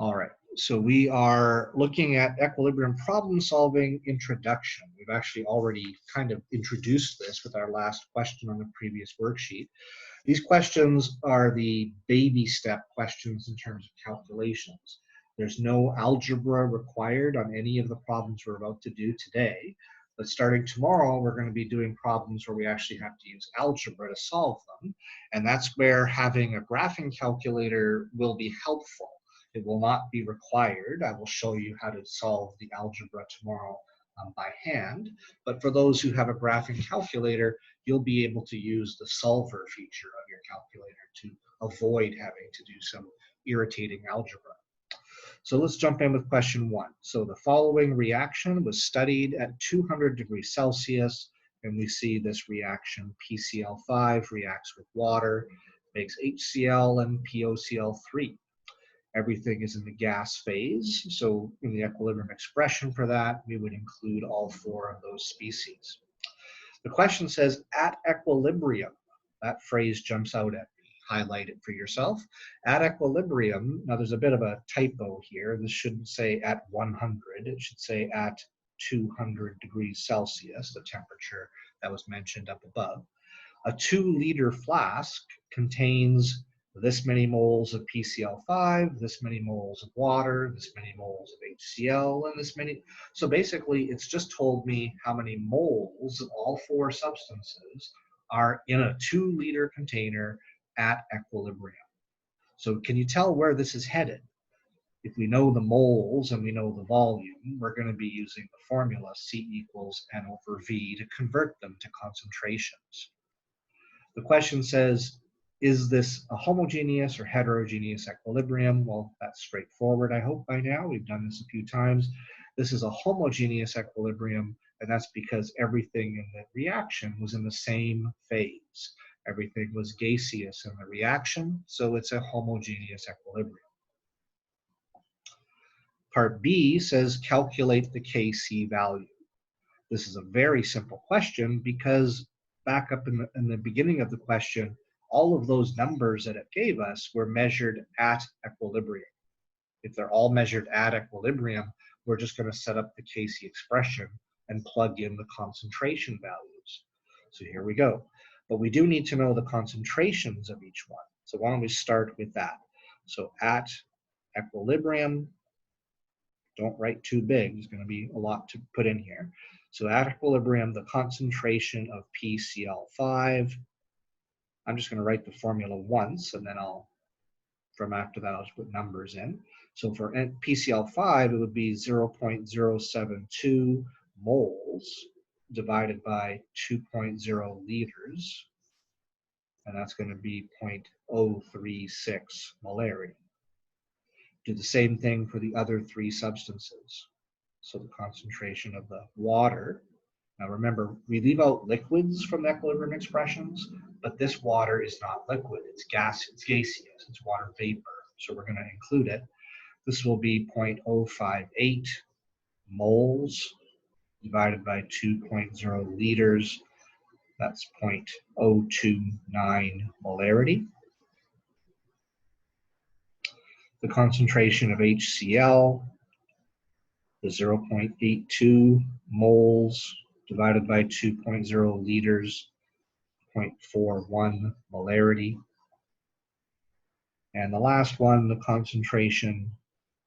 All right, so we are looking at equilibrium problem solving introduction. We've actually already kind of introduced this with our last question on the previous worksheet. These questions are the baby step questions in terms of calculations. There's no algebra required on any of the problems we're about to do today, but starting tomorrow, we're going to be doing problems where we actually have to use algebra to solve them, and that's where having a graphing calculator will be helpful. It will not be required. I will show you how to solve the algebra tomorrow by hand, but for those who have a graphing calculator, you'll be able to use the solver feature of your calculator to avoid having to do some irritating algebra. So let's jump in with question 1. So the following reaction was studied at 200 degrees Celsius, and we see this reaction PCl5 reacts with water, makes HCl and POCl3. Everything is in the gas phase, so in the equilibrium expression for that, we would include all 4 of those species. The question says, at equilibrium. That phrase jumps out at me. Highlight it for yourself. At equilibrium, now there's a bit of a typo here. This shouldn't say at 100. It should say at 200 degrees Celsius, the temperature that was mentioned up above. A 2-liter flask contains this many moles of PCl5, this many moles of water, this many moles of HCl, and this many. So basically, it's just told me how many moles of all 4 substances are in a 2-liter container at equilibrium. So can you tell where this is headed? If we know the moles and we know the volume, we're going to be using the formula C equals N over V to convert them to concentrations. The question says, is this a homogeneous or heterogeneous equilibrium? Well, that's straightforward, I hope by now. We've done this a few times. This is a homogeneous equilibrium, and that's because everything in the reaction was in the same phase. Everything was gaseous in the reaction, so it's a homogeneous equilibrium. Part B says calculate the Kc value. This is a very simple question because back up in the beginning of the question, all of those numbers that it gave us were measured at equilibrium. If they're all measured at equilibrium, we're just going to set up the Kc expression and plug in the concentration values. So here we go. But we do need to know the concentrations of each one. So why don't we start with that? So at equilibrium, don't write too big. There's going to be a lot to put in here. So at equilibrium, the concentration of PCl5, I'm just going to write the formula once, and then from after that, I'll just put numbers in. So for PCl5, it would be 0.072 moles divided by 2.0 liters, and that's going to be 0.036 molarity. Do the same thing for the other 3 substances. So the concentration of the water. Now remember, we leave out liquids from the equilibrium expressions, but this water is not liquid. It's gas, it's gaseous, it's water vapor. So we're going to include it. This will be 0.058 moles divided by 2.0 liters. That's 0.029 molarity. The concentration of HCl is 0.82 moles divided by 2.0 liters, 0.41 molarity. And the last one, the concentration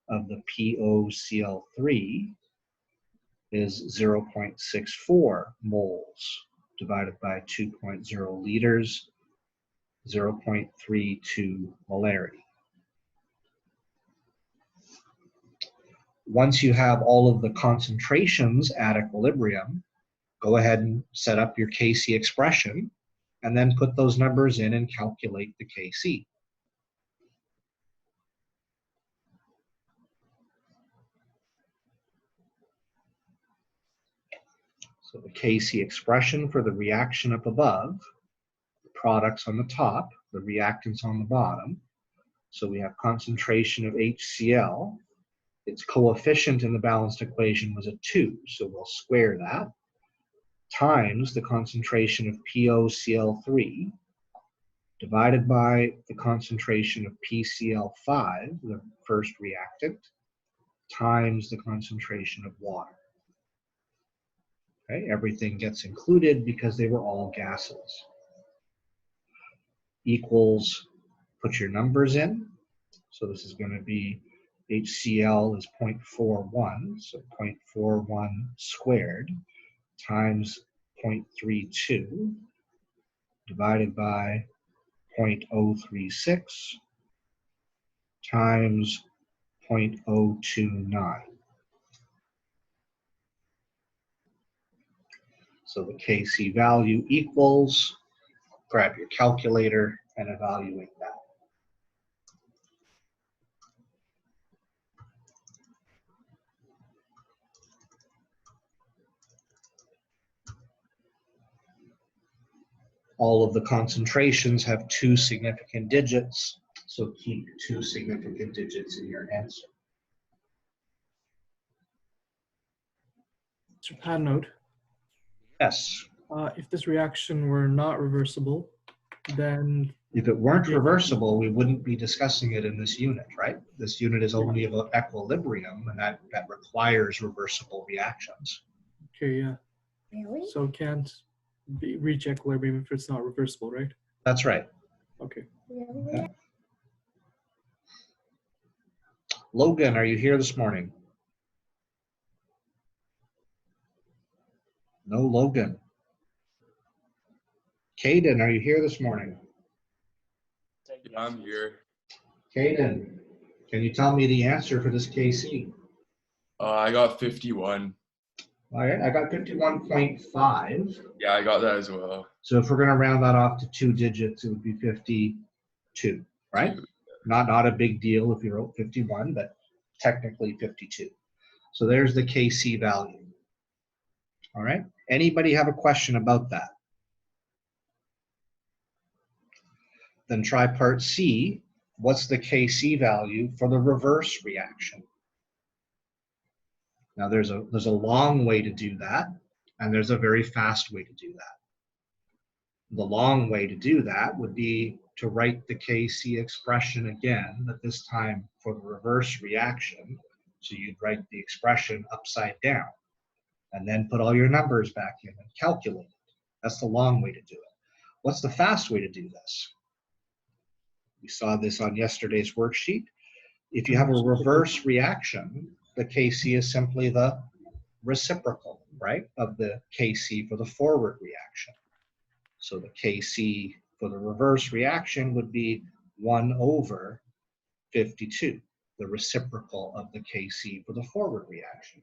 of the POCl3 is 0.64 moles divided by 2.0 liters, 0.32 molarity. Once you have all of the concentrations at equilibrium, go ahead and set up your Kc expression and then put those numbers in and calculate the Kc. So the Kc expression for the reaction up above, the products on the top, the reactants on the bottom. So we have concentration of HCl. Its coefficient in the balanced equation was a 2, so we'll square that, times the concentration of POCl3 divided by the concentration of PCl5, the first reactant, times the concentration of water. Okay, everything gets included because they were all gases. Equals, put your numbers in. So this is going to be HCl is 0.41, so 0.41 squared times 0.32 divided by 0.036 times 0.029. So the Kc value equals, grab your calculator and evaluate that. All of the concentrations have 2 significant digits, so keep 2 significant digits in your answer. So pad note. Yes. If this reaction were not reversible, then If it weren't reversible, we wouldn't be discussing it in this unit, right? This unit is only about equilibrium, and that requires reversible reactions. okay, yeah. Really? So can't reach equilibrium if it's not reversible, right? That's right. Okay. Really? Okay. Logan, are you here this morning? No, Logan. Caden, are you here this morning? Yeah, I'm here. Caden, can you tell me the answer for this Kc? I got 51. All right, I got 51.5. Yeah, I got that as well. So if we're going to round that off to 2 digits, it would be 52, right? Not a big deal if you wrote 51, but technically 52. So there's the Kc value. All right. Anybody have a question about that? Then try part C. What's the Kc value for the reverse reaction? Now there's a long way to do that, and there's a very fast way to do that. The long way to do that would be to write the Kc expression again, but this time for the reverse reaction. So you'd write the expression upside down, and then put all your numbers back in and calculate it. That's the long way to do it. What's the fast way to do this? We saw this on yesterday's worksheet. If you have a reverse reaction, the Kc is simply the reciprocal, right, of the Kc for the forward reaction. So the Kc for the reverse reaction would be 1 over 52, the reciprocal of the Kc for the forward reaction.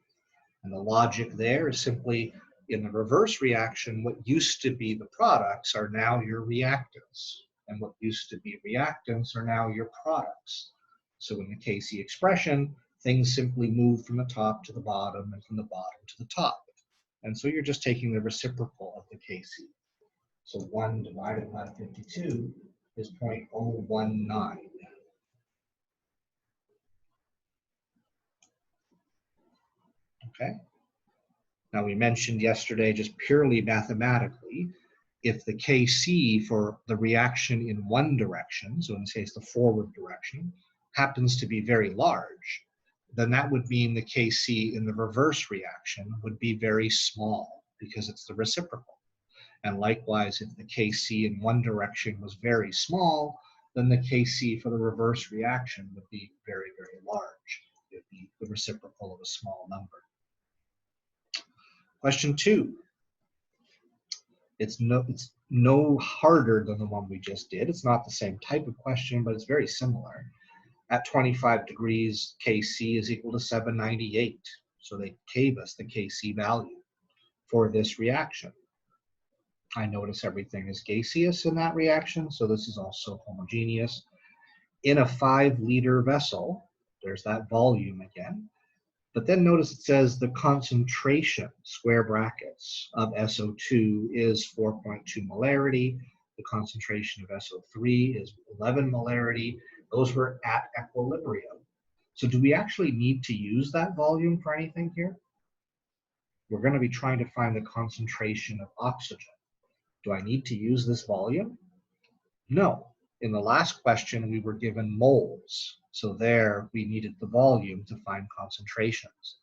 And the logic there is simply, in the reverse reaction, what used to be the products are now your reactants. And what used to be reactants are now your products. So in the Kc expression, things simply move from the top to the bottom and from the bottom to the top. And so you're just taking the reciprocal of the Kc. So 1 divided by 52 is 0.019. Okay. Now we mentioned yesterday, just purely mathematically, if the Kc for the reaction in one direction, so in this case the forward direction, happens to be very large, then that would mean the Kc in the reverse reaction would be very small because it's the reciprocal. And likewise, if the Kc in one direction was very small, then the Kc for the reverse reaction would be very, very large. It would be the reciprocal of a small number. Question 2. It's no harder than the one we just did. It's not the same type of question, but it's very similar. At 25 degrees, Kc is equal to 798. So they gave us the Kc value for this reaction. I notice everything is gaseous in that reaction, so this is also homogeneous. In a 5-liter vessel, there's that volume again. But then notice it says the concentration, square brackets, of SO2 is 4.2 molarity. The concentration of SO3 is 11 molarity. Those were at equilibrium. So do we actually need to use that volume for anything here? We're going to be trying to find the concentration of oxygen. Do I need to use this volume? No. In the last question, we were given moles. So there, we needed the volume to find concentrations.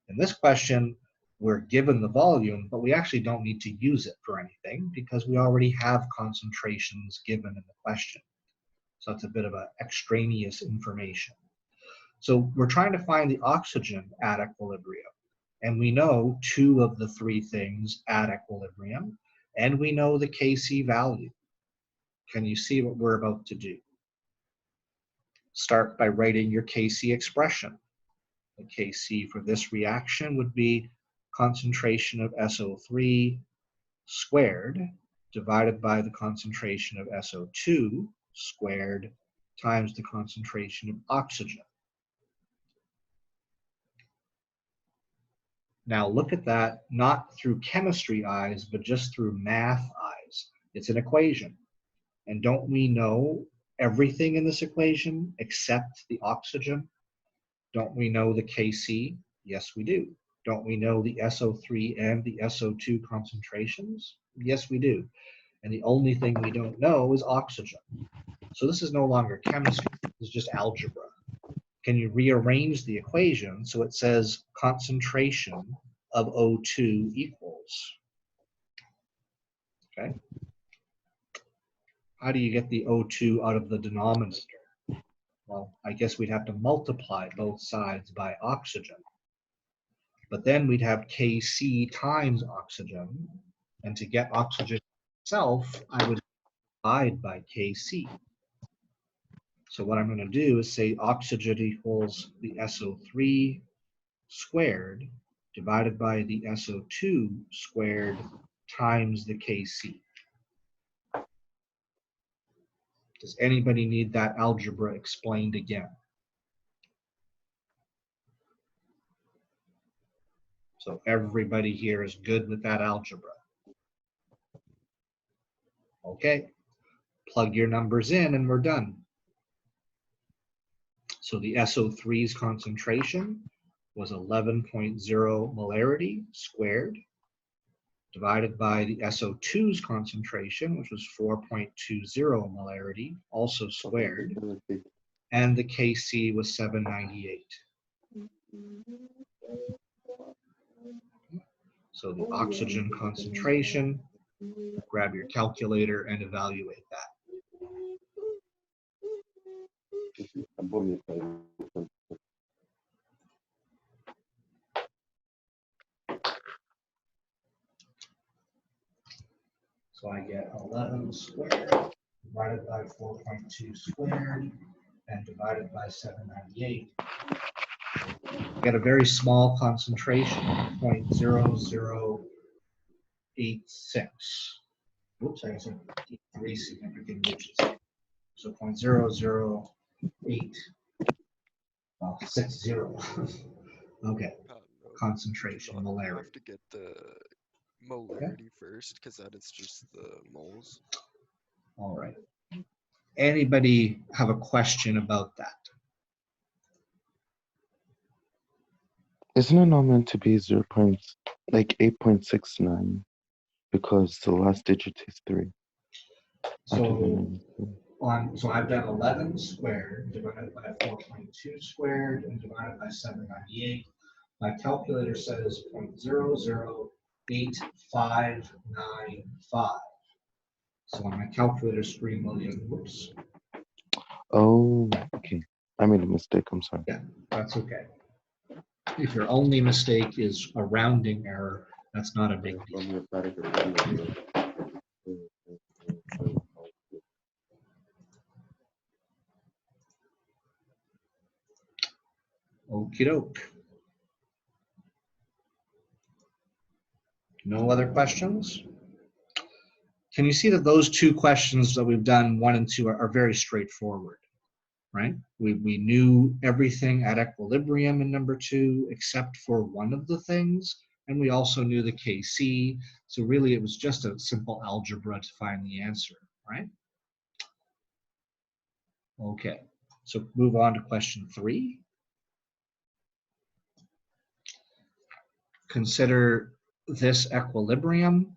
In this question, we're given the volume, but we actually don't need to use it for anything because we already have concentrations given in the question. So it's a bit of an extraneous information. So we're trying to find the oxygen at equilibrium. And we know 2 of the 3 things at equilibrium, and we know the Kc value. Can you see what we're about to do? Start by writing your Kc expression. The Kc for this reaction would be concentration of SO3 squared divided by the concentration of SO2 squared times the concentration of oxygen. Now look at that not through chemistry eyes, but just through math eyes. It's an equation. And don't we know everything in this equation except the oxygen? Don't we know the Kc? Yes, we do. Don't we know the SO3 and the SO2 concentrations? Yes, we do. And the only thing we don't know is oxygen. So this is no longer chemistry, this is just algebra. Can you rearrange the equation so it says concentration of O2 equals? Okay. How do you get the O2 out of the denominator? Well, I guess we'd have to multiply both sides by oxygen. But then we'd have Kc times oxygen. And to get oxygen itself, I would divide by Kc. So what I'm going to do is say oxygen equals the SO3 squared divided by the SO2 squared times the Kc. Does anybody need that algebra explained again? So everybody here is good with that algebra. Okay, plug your numbers in and we're done. So the SO3's concentration was 11.0 molarity squared divided by the SO2's concentration, which was 4.20 molarity, also squared, and the Kc was 798. So the oxygen concentration, grab your calculator and evaluate that. So I get 11 squared divided by 4.2 squared and divided by 798. I get a very small concentration, 0.0086. Whoops, I guess 3 significant digits. So 0.00860. Okay, concentration, You molarity. have to get the molarity first, because that is just the moles. All right. Anybody have a question about that? Isn't it not meant to be 8.69 because the last digit is 3? So I've done 11 squared divided by 4.2 squared and divided by 798. My calculator says 0.008595. So on my calculator screen, whoops. Oh, okay. I made a mistake. I'm sorry. Yeah, that's okay. If your only mistake is a rounding error, that's not a big deal. Okie doke. No other questions? Can you see that those 2 questions that we've done, 1 and 2, are very straightforward, right? We knew everything at equilibrium in number 2, except for one of the things, and we also knew the Kc, so really it was just a simple algebra to find the answer, right? Okay, so move on to question 3. Consider this equilibrium.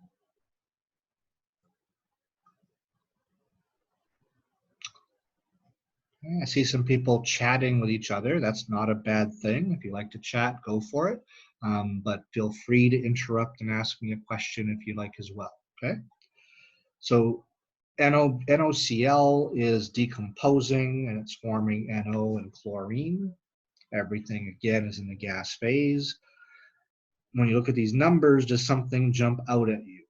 I see some people chatting with each other. That's not a bad thing. If you like to chat, go for it. But feel free to interrupt and ask me a question if you like as well. Okay. So NOCl is decomposing and it's forming NO and chlorine. Everything again is in the gas phase. When you look at these numbers, does something jump out at you?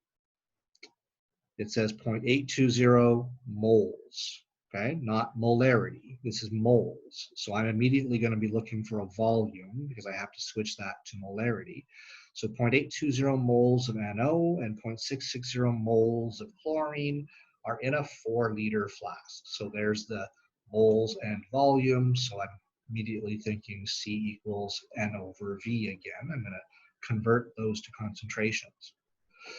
It says 0.820 moles, okay? Not molarity, this is moles. So I'm immediately going to be looking for a volume because I have to switch that to molarity. So 0.820 moles of NO and 0.660 moles of chlorine are in a 4-liter flask. So there's the moles and volume. So I'm immediately thinking C equals N over V again. I'm going to convert those to concentrations.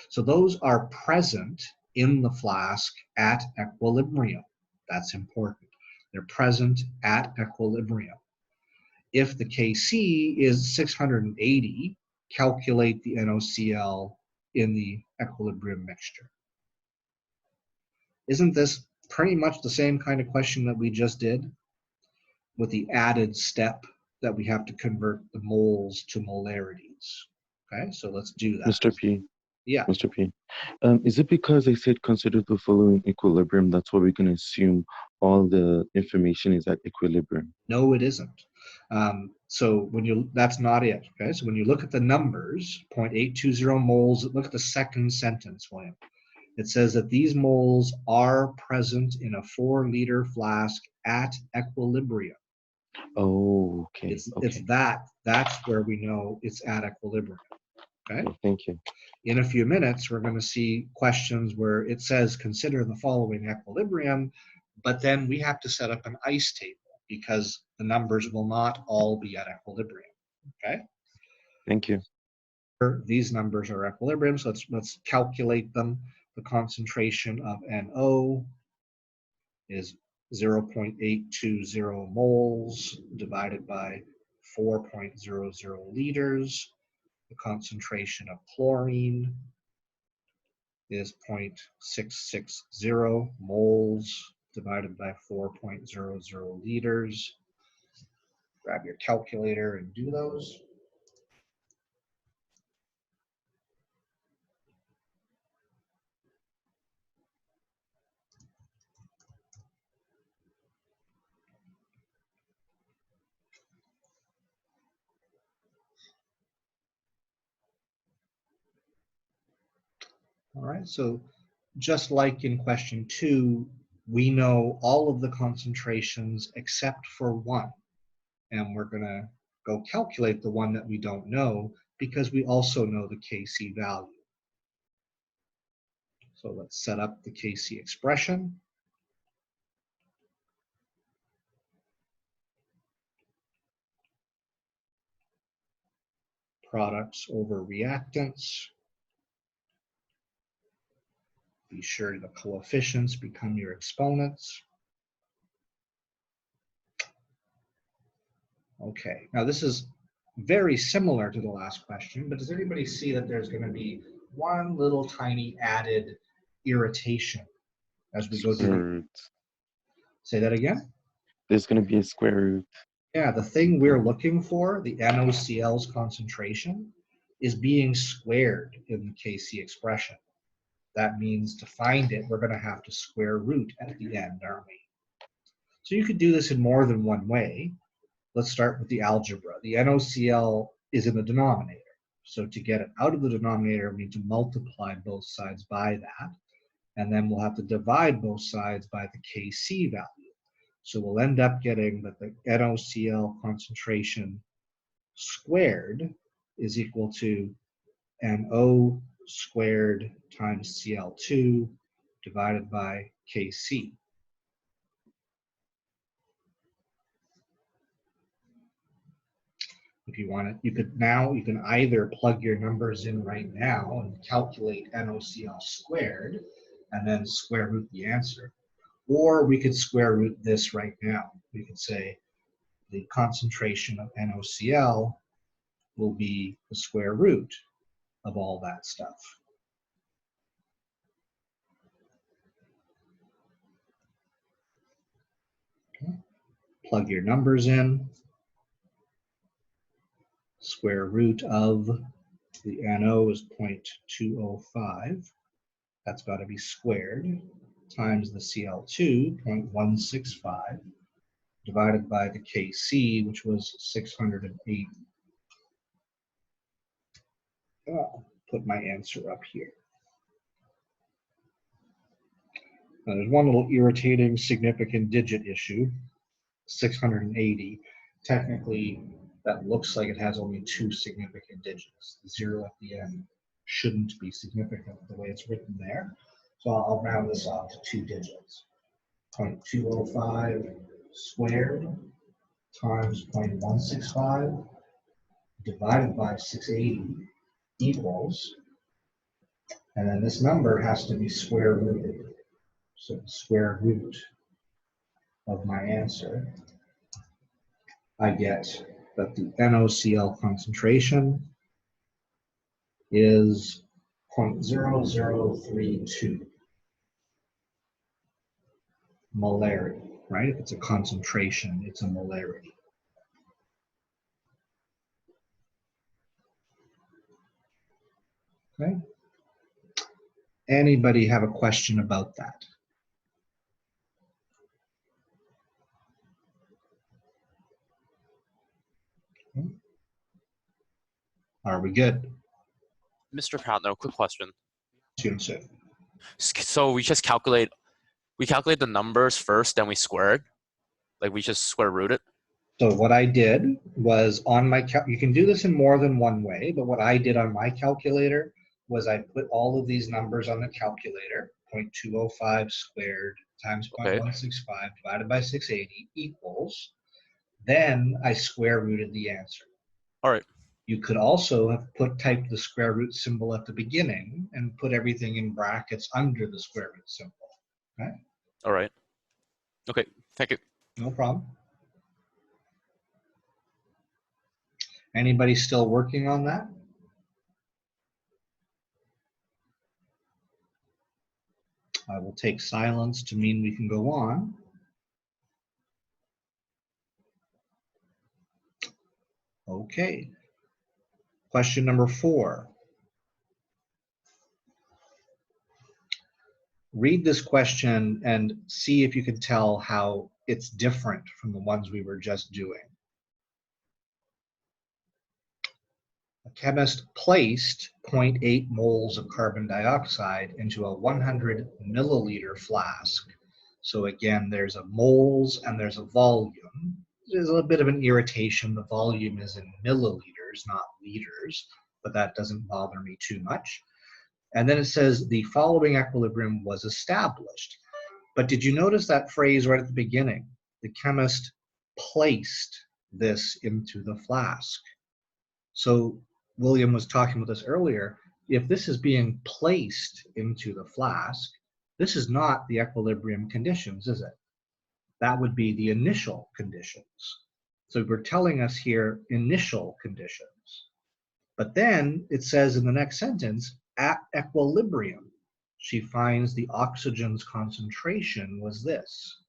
So those are present in the flask at equilibrium. That's important. They're present at equilibrium. If the Kc is 680, calculate the NOCl in the equilibrium mixture. Isn't this pretty much the same kind of question that we just did, with the added step that we have to convert the moles to molarities? Okay, so let's do that. Mr. P. Yeah. Mr. P. Is it because I said consider the following equilibrium? That's why we can assume all the information is at equilibrium. No, it isn't. So that's not it. Okay, so when you look at the numbers, 0.820 moles, look at the second sentence, William. It says that these moles are present in a 4-liter flask at equilibrium. Oh, okay. It's that's where we know it's at equilibrium. Okay. Okay, thank you. In a few minutes, we're going to see questions where it says consider the following equilibrium, but then we have to set up an ICE table because the numbers will not all be at equilibrium. Okay. Thank you. These numbers are equilibrium, so let's calculate them. The concentration of NO is 0.820 moles divided by 4.00 liters. The concentration of chlorine is 0.660 moles divided by 4.00 liters. Grab your calculator and do those. All right, so just like in question 2, we know all of the concentrations except for one. And we're going to go calculate the one that we don't know because we also know the Kc value. So let's set up the Kc expression. Products over reactants. Be sure the coefficients become your exponents. Okay, now this is very similar to the last question, but does anybody see that there's going to be one little tiny added irritation as we go Square through? root. Say that again? There's going to be a square root. Yeah, the thing we're looking for, the NOCl's concentration, is being squared in the Kc expression. That means to find it, we're going to have to square root at the end, aren't we? So you could do this in more than one way. Let's start with the algebra. The NOCl is in the denominator. So to get it out of the denominator, we need to multiply both sides by that. And then we'll have to divide both sides by the Kc value. So we'll end up getting that the NOCl concentration squared is equal to NO squared times Cl2 divided by Kc. If you want it, you can either plug your numbers in right now and calculate NOCl squared and then square root the answer. Or we could square root this right now. We could say the concentration of NOCl will be the square root of all that stuff. Okay. Plug your numbers in. Square root of the NO is 0.205. That's got to be squared times the CL2, 0.165, divided by the KC, which was 680. I'll put my answer up here. Now, there's one little irritating significant digit issue, 680. Technically, that looks like it has only 2 significant digits. The 0 at the end shouldn't be significant the way it's written there. So I'll round this off to 2 digits. 0.205 squared times 0.165 divided by 680 equals, and then this number has to be square rooted. So the square root of my answer, I get that the NOCl concentration is 0.0032 molarity, right? If it's a concentration, it's a molarity. Okay. Anybody have a question about that? Okay. Are we good? Mr. Proudno, quick question. Soon. So we calculate the numbers first, then we square it? Like we just square root it? So what I did was on my, you can do this in more than one way, but what I did on my calculator was I put all of these numbers on the calculator, 0.205 squared times 0.165 divided by 680 equals, then I square rooted the answer. All right. You could also have typed the square root symbol at the beginning and put everything in brackets under the square root symbol. Okay? All right. Okay, thank you. No problem. Anybody still working on that? I will take silence to mean we can go on. Okay. Question number 4. Read this question and see if you can tell how it's different from the ones we were just doing. A chemist placed 0.8 moles of carbon dioxide into a 100 milliliter flask. So again, there's a moles and there's a volume. There's a little bit of an irritation. The volume is in milliliters, not liters, but that doesn't bother me too much. And then it says the following equilibrium was established. But did you notice that phrase right at the beginning? The chemist placed this into the flask. So William was talking with us earlier. If this is being placed into the flask, this is not the equilibrium conditions, is it? That would be the initial conditions. So we're telling us here initial conditions. But then it says in the next sentence, at equilibrium, she finds the oxygen's concentration was this.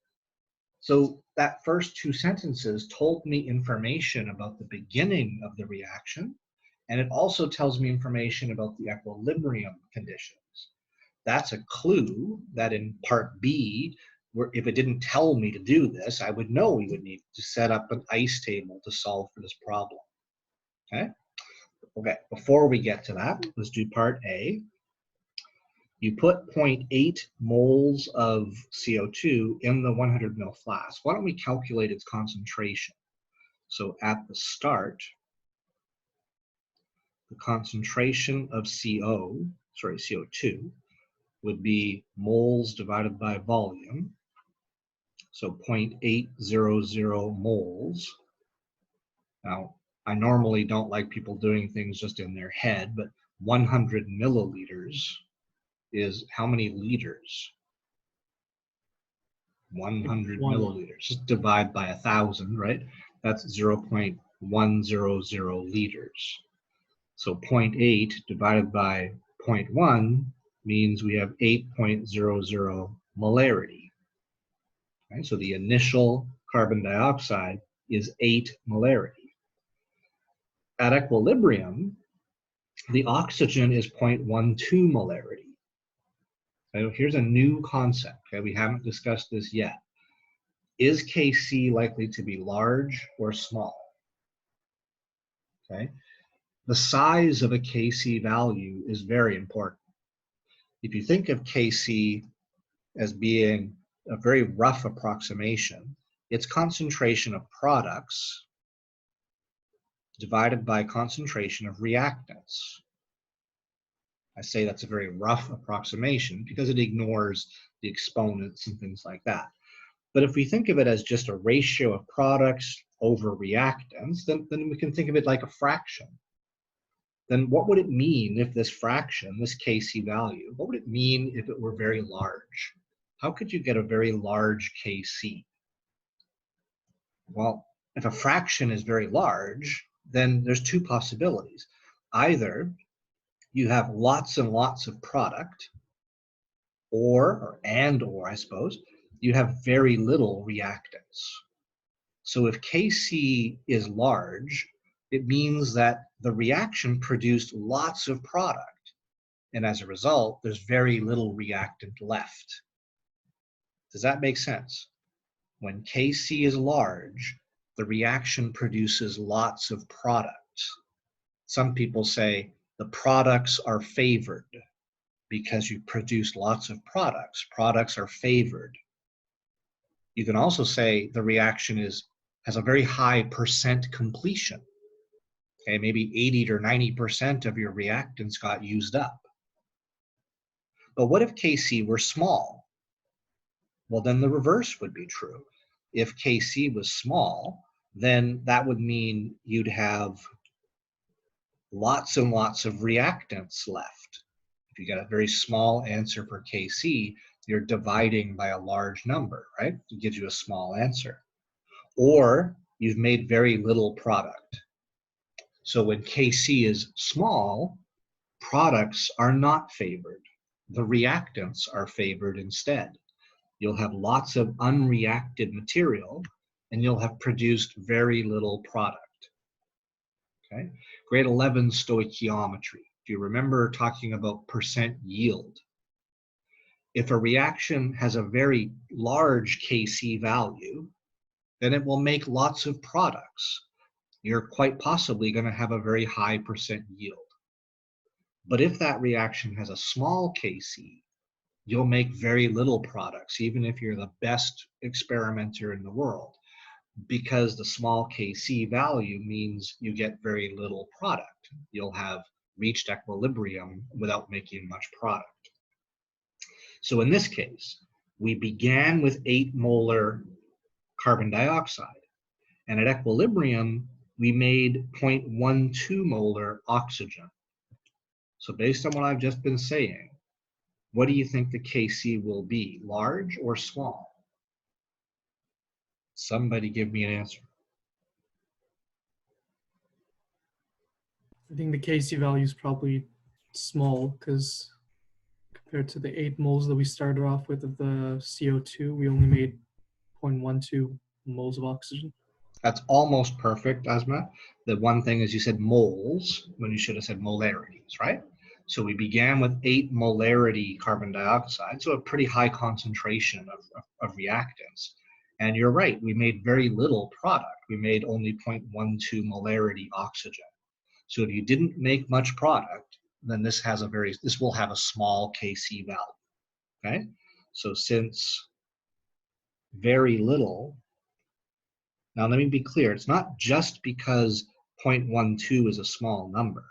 So that first 2 sentences told me information about the beginning of the reaction, and it also tells me information about the equilibrium conditions. That's a clue that in part B, where if it didn't tell me to do this, I would know we would need to set up an ice table to solve for this problem. Okay? Okay, before we get to that, let's do part A. You put 0.8 moles of CO2 in the 100 ml flask. Why don't we calculate its concentration? So at the start, the concentration of CO2 would be moles divided by volume. So 0.800 moles. Now, I normally don't like people doing things just in their head, but 100 milliliters is how many liters? 100 milliliters. Just divide by 1,000, right? That's 0.100 liters. So 0.8 divided by 0.1 means we have 8.00 molarity. Okay, so the initial carbon dioxide is 8 molarity. At equilibrium, the oxygen is 0.12 molarity. So here's a new concept. Okay, we haven't discussed this yet. Is Kc likely to be large or small? Okay, the size of a Kc value is very important. If you think of Kc as being a very rough approximation, it's concentration of products divided by concentration of reactants. I say that's a very rough approximation because it ignores the exponents and things like that. But if we think of it as just a ratio of products over reactants, then we can think of it like a fraction. Then what would it mean if this fraction, this Kc value, what would it mean if it were very large? How could you get a very large Kc? Well, if a fraction is very large, then there's two possibilities. Either you have lots and lots of product, or I suppose, you have very little reactants. So if Kc is large, it means that the reaction produced lots of product, and as a result, there's very little reactant left. Does that make sense? When Kc is large, the reaction produces lots of products. Some people say the products are favored because you produce lots of products. Products are favored. You can also say the reaction has a very high percent completion. Okay, maybe 80 or 90% of your reactants got used up. But what if Kc were small? Well, then the reverse would be true. If Kc was small, then that would mean you'd have lots and lots of reactants left. If you get a very small answer for Kc, you're dividing by a large number, right? It gives you a small answer. Or you've made very little product. So when Kc is small, products are not favored. The reactants are favored instead. You'll have lots of unreacted material, and you'll have produced very little product. Okay? Grade 11 Stoic Geometry. Do you remember talking about percent yield? If a reaction has a very large Kc value, then it will make lots of products. You're quite possibly going to have a very high percent yield. But if that reaction has a small Kc, you'll make very little products, even if you're the best experimenter in the world, because the small Kc value means you get very little product. You'll have reached equilibrium without making much product. So in this case, we began with 8 molar carbon dioxide, and at equilibrium, we made 0.12 molar oxygen. So based on what I've just been saying, what do you think the Kc will be, large or small? Somebody give me an answer. I think the Kc value is probably small because compared to the 8 moles that we started off with of the CO2, we only made 0.12 moles of oxygen. That's almost perfect, Asma. The one thing is you said moles when you should have said molarities, right? So we began with 8 molarity carbon dioxide, so a pretty high concentration of reactants. And you're right, we made very little product. We made only 0.12 molarity oxygen. So if you didn't make much product, then this will have a small Kc value, okay? So since very little, now let me be clear, it's not just because 0.12 is a small number.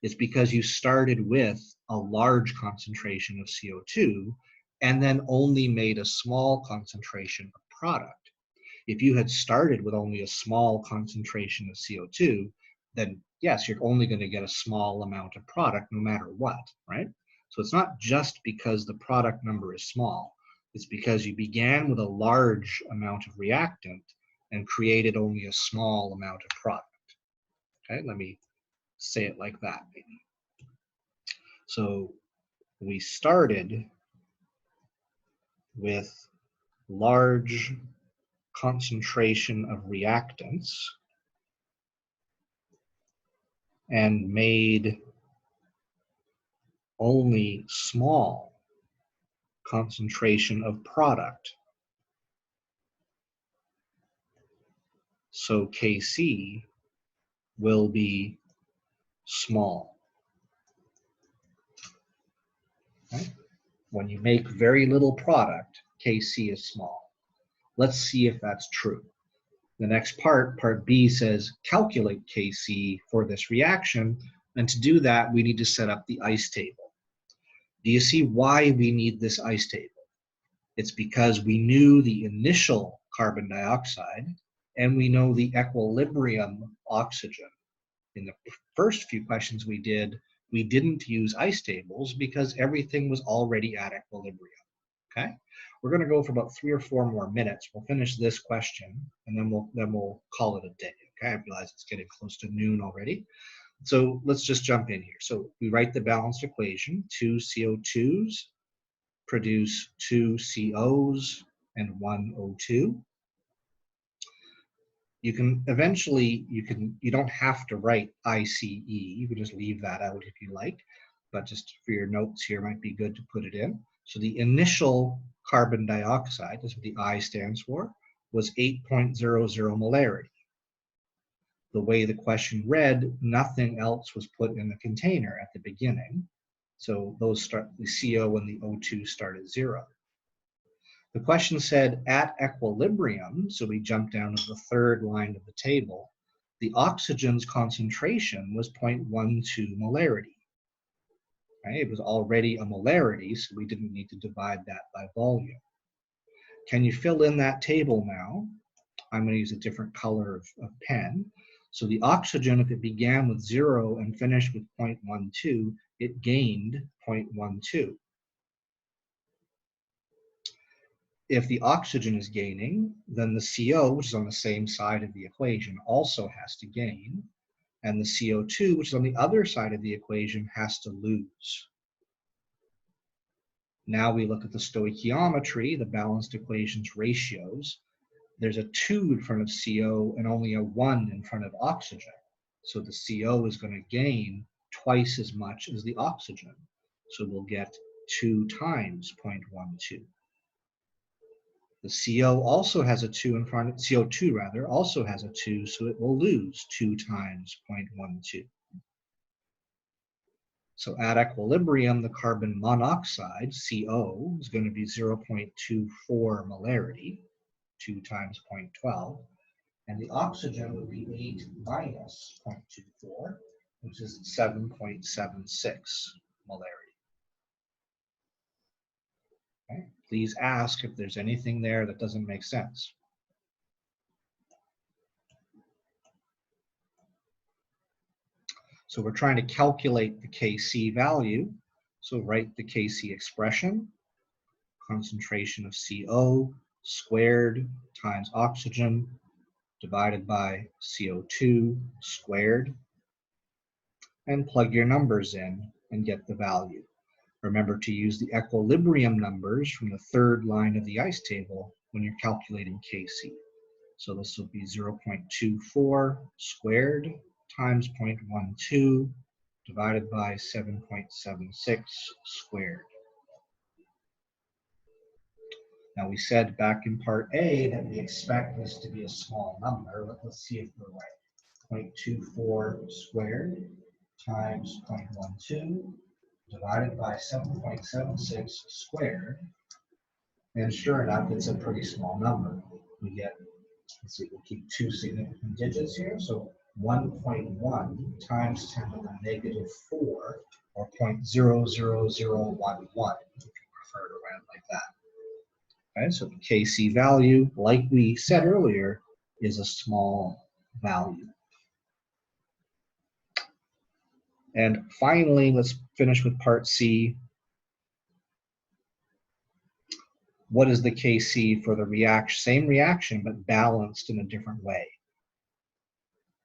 It's because you started with a large concentration of CO2 and then only made a small concentration of product. If you had started with only a small concentration of CO2, then yes, you're only going to get a small amount of product no matter what, right? So it's not just because the product number is small. It's because you began with a large amount of reactant and created only a small amount of product. Okay, let me say it like that maybe. So we started with large concentration of reactants and made only small concentration of product. So Kc will be small. Okay? When you make very little product, Kc is small. Let's see if that's true. The next part, part B, says calculate Kc for this reaction, and to do that we need to set up the ICE table. Do you see why we need this ICE table? It's because we knew the initial carbon dioxide and we know the equilibrium oxygen. In the first few questions we did, we didn't use ICE tables because everything was already at equilibrium. Okay? We're going to go for about 3 or 4 more minutes. We'll finish this question and then we'll call it a day. Okay? I realize it's getting close to noon already. So let's just jump in here. So we write the balanced equation. 2 CO2s produce 2 COs and 1 O2. You can eventually, you don't have to write ICE. You can just leave that out if you like. But just for your notes here, might be good to put it in. So the initial carbon dioxide, that's what the I stands for, was 8.00 molarity. The way the question read, nothing else was put in the container at the beginning. So those start, the CO and the O2 start at 0. The question said at equilibrium, so we jump down to the third line of the table, the oxygen's concentration was 0.12 molarity. Right? It was already a molarity, so we didn't need to divide that by volume. Can you fill in that table now? I'm going to use a different color of pen. So the oxygen, if it began with 0 and finished with 0.12, it gained 0.12. If the oxygen is gaining, then the CO, which is on the same side of the equation, also has to gain, and the CO2, which is on the other side of the equation, has to lose. Now we look at the Stoic Geometry, the balanced equations ratios. There's a 2 in front of CO and only a 1 in front of oxygen. So the CO is going to gain twice as much as the oxygen. So we'll get 2 times 0.12. The CO also has a 2 in front of, CO2 rather, also has a 2, so it will lose 2 times 0.12. So at equilibrium, the carbon monoxide, CO, is going to be 0.24 molarity, 2 times 0.12, and the oxygen would be 8 minus 0.24, which is 7.76 molarity. Okay. Please ask if there's anything there that doesn't make sense. So we're trying to calculate the Kc value. So write the Kc expression, concentration of CO squared times oxygen divided by CO2 squared, and plug your numbers in and get the value. Remember to use the equilibrium numbers from the third line of the ICE table when you're calculating Kc. So this will be 0.24 squared times 0.12 divided by 7.76 squared. Now we said back in part A that we expect this to be a small number. Let's see if we're right. 0.24 squared times 0.12 divided by 7.76 squared. And sure enough, it's a pretty small number. We get, let's see, we'll keep 2 significant digits here. So 1.1 times 10 to the negative 4, or 0.00011, if you prefer to write it like that. Okay, so the Kc value, like we said earlier, is a small value. And finally, let's finish with part C. What is the Kc for the reaction? Same reaction, but balanced in a different way.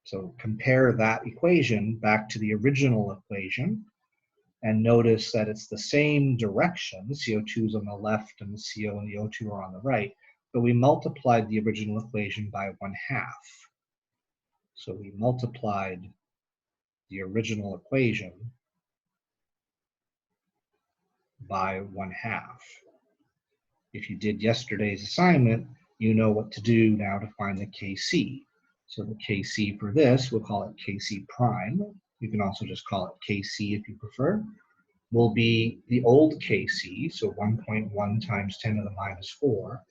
So compare that equation back to the original equation and notice that it's the same direction. The CO2 is on the left and the CO and the O2 are on the right, but we multiplied the original equation by 1/2. So we multiplied the original equation by 1/2. If you did yesterday's assignment, you know what to do now to find the KC. So the KC for this, we'll call it KC prime. You can also just call it KC if you prefer, will be the old KC, so 1.1 times 10 to the minus 4.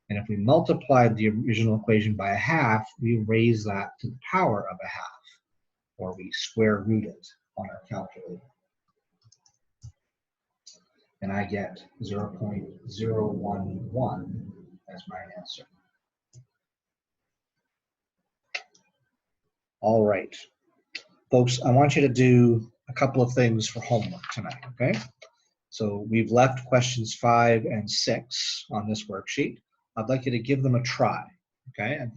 And if we multiplied the original equation by 1/2, we raise that to the power of 1/2, or we square root it on our calculator. And I get 0.011 as my answer. All right. Folks, I want you to do a couple of things for homework tonight, okay? So we've left questions 5 and 6 on this worksheet. I'd like you to give them a try, okay? And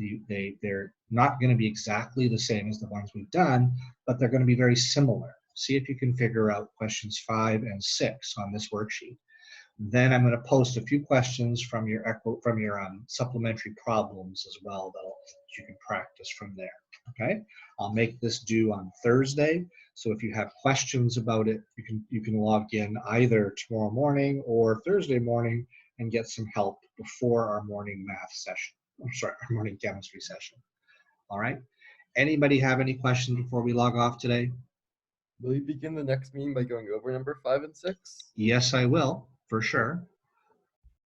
they're not going to be exactly the same as the ones we've done, but they're going to be very similar. See if you can figure out questions 5 and 6 on this worksheet. Then I'm going to post a few questions from your supplementary problems as well that you can practice from there, okay? I'll make this due on Thursday, so if you have questions about it, you can log in either tomorrow morning or Thursday morning and get some help before our morning math session. I'm sorry, our morning chemistry session. All right. Anybody have any questions before we log off today? Will you begin the next meeting by going over number 5 and 6? Yes, I will, for sure.